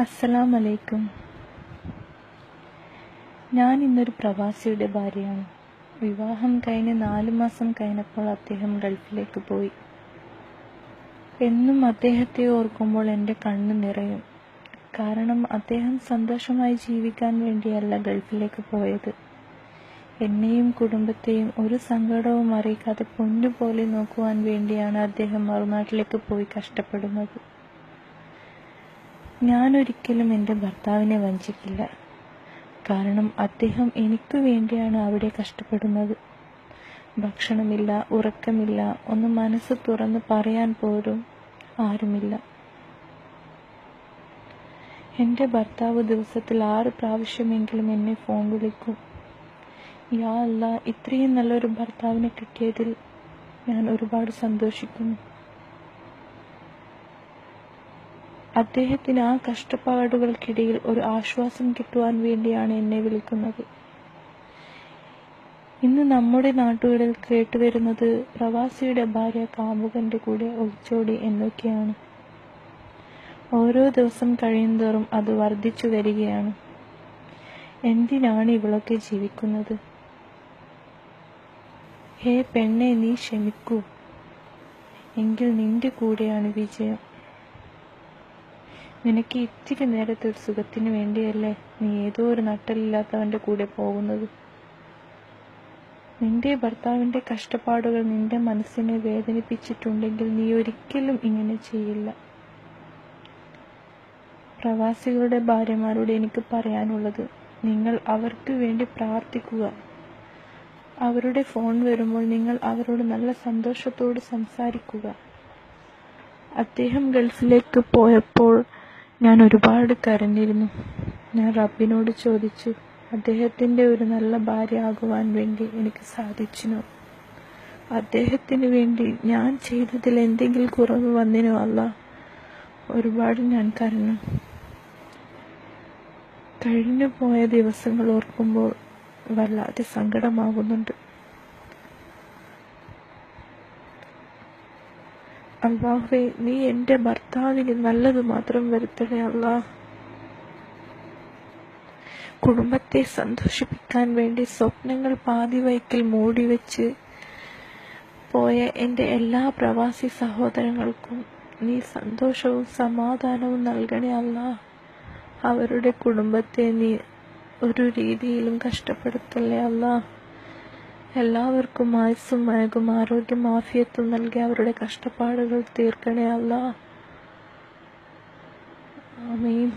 അസ്സലാമു അലൈക്കും. ഞാൻ ഇന്നൊരു പ്രവാസിയുടെ ഭാര്യയാണ്. വിവാഹം കഴിഞ്ഞ് 4 മാസം കഴിഞ്ഞപ്പോൾ അദ്ദേഹം ഗൾഫിലേക്ക് പോയി. എന്നും അദ്ദേഹത്തെ ഓർക്കുമ്പോൾ എൻ്റെ കണ്ണ് നിറയും. കാരണം അദ്ദേഹം സന്തോഷമായി ജീവിക്കാൻ വേണ്ടിയല്ല ഗൾഫിലേക്ക് പോയത്. എന്നെയും കുടുംബത്തെയും ഒരു സങ്കടവും അറിയിക്കാതെ പൊന്നുപോലെ നോക്കുവാൻ വേണ്ടിയാണ് അദ്ദേഹം മറുനാട്ടിലേക്ക് പോയി കഷ്ടപ്പെടുന്നത്. ഞാനൊരിക്കലും എൻ്റെ ഭർത്താവിനെ വഞ്ചിക്കില്ല. കാരണം അദ്ദേഹം എനിക്ക് വേണ്ടിയാണ് അവിടെ കഷ്ടപ്പെടുന്നത്. ഭക്ഷണമില്ല, ഉറക്കമില്ല, ഒന്ന് മനസ്സ് തുറന്ന് പറയാൻ പോലും ആരുമില്ല. എൻ്റെ ഭർത്താവ് ദിവസത്തിൽ 6 പ്രാവശ്യമെങ്കിലും എന്നെ ഫോൺ വിളിക്കും. യാ അല്ലാ, ഇത്രയും നല്ലൊരു ഭർത്താവിനെ കിട്ടിയതിൽ ഞാൻ ഒരുപാട് സന്തോഷിക്കുന്നു. അദ്ദേഹത്തിന് ആ കഷ്ടപ്പാടുകൾക്കിടയിൽ ഒരു ആശ്വാസം കിട്ടുവാൻ വേണ്ടിയാണ് എന്നെ വിളിക്കുന്നത്. ഇന്ന് നമ്മുടെ നാട്ടുകളിൽ കേട്ടുവരുന്നത് പ്രവാസിയുടെ ഭാര്യ കാമുകന്റെ കൂടെ ഒളിച്ചോടി എന്നൊക്കെയാണ്. ഓരോ ദിവസം കഴിയുന്തോറും അത് വർദ്ധിച്ചു വരികയാണ്. എന്തിനാണ് ഇവളൊക്കെ ജീവിക്കുന്നത്? ഹേ പെണ്ണെ, നീ ക്ഷമിക്കൂ, എങ്കിൽ നിന്റെ കൂടെയാണ് വിജയം. നിനക്ക് ഇത്തിരി നേരത്തെ ഒരു സുഖത്തിന് വേണ്ടിയല്ലേ നീ ഏതോ ഒരു നട്ടലില്ലാത്തവന്റെ കൂടെ പോകുന്നത്. നിന്റെ ഭർത്താവിന്റെ കഷ്ടപ്പാടുകൾ നിന്റെ മനസ്സിനെ വേദനിപ്പിച്ചിട്ടുണ്ടെങ്കിൽ നീ ഒരിക്കലും ഇങ്ങനെ ചെയ്യില്ല. പ്രവാസികളുടെ ഭാര്യമാരോട് എനിക്ക് പറയാനുള്ളത്, നിങ്ങൾ അവർക്ക് വേണ്ടി പ്രാർത്ഥിക്കുക. അവരുടെ ഫോൺ വരുമ്പോൾ നിങ്ങൾ അവരോട് നല്ല സന്തോഷത്തോട് സംസാരിക്കുക. അദ്ദേഹം ഗൾഫിലേക്ക് പോയപ്പോൾ ഞാൻ ഒരുപാട് കരഞ്ഞിരുന്നു. ഞാൻ റബ്ബിനോട് ചോദിച്ചു, അദ്ദേഹത്തിൻ്റെ ഒരു നല്ല ഭാര്യ ആകുവാൻ വേണ്ടി എനിക്ക് സാധിച്ചിനോ? അദ്ദേഹത്തിന് വേണ്ടി ഞാൻ ചെയ്തതിൽ എന്തെങ്കിലും കുറവ് വന്നിനോ അല്ലാ? ഒരുപാട് ഞാൻ കരഞ്ഞു. കഴിഞ്ഞു പോയ ദിവസങ്ങൾ ഓർക്കുമ്പോൾ വല്ലാതെ സങ്കടമാകുന്നുണ്ട്. അല്ലാഹുവേ, നീ എൻ്റെ ഭർത്താവിന് നല്ലത് മാത്രം വരുത്തണേ അല്ലാ. കുടുംബത്തെ സന്തോഷിപ്പിക്കാൻ വേണ്ടി സ്വപ്നങ്ങൾ പാതി വയ്ക്കൽ മൂടിവെച്ച് പോയ എൻ്റെ എല്ലാ പ്രവാസി സഹോദരങ്ങൾക്കും നീ സന്തോഷവും സമാധാനവും നൽകണേ അല്ലാ. അവരുടെ കുടുംബത്തെ നീ ഒരു രീതിയിലും കഷ്ടപ്പെടുത്തല്ലേ അല്ലാ. എല്ലാവർക്കും ആയുസ്സും മയകും ആരോഗ്യം ആഫിയത്തും നൽകി അവരുടെ കഷ്ടപ്പാടുകൾ തീർക്കണേ അല്ലാ. ആമീൻ.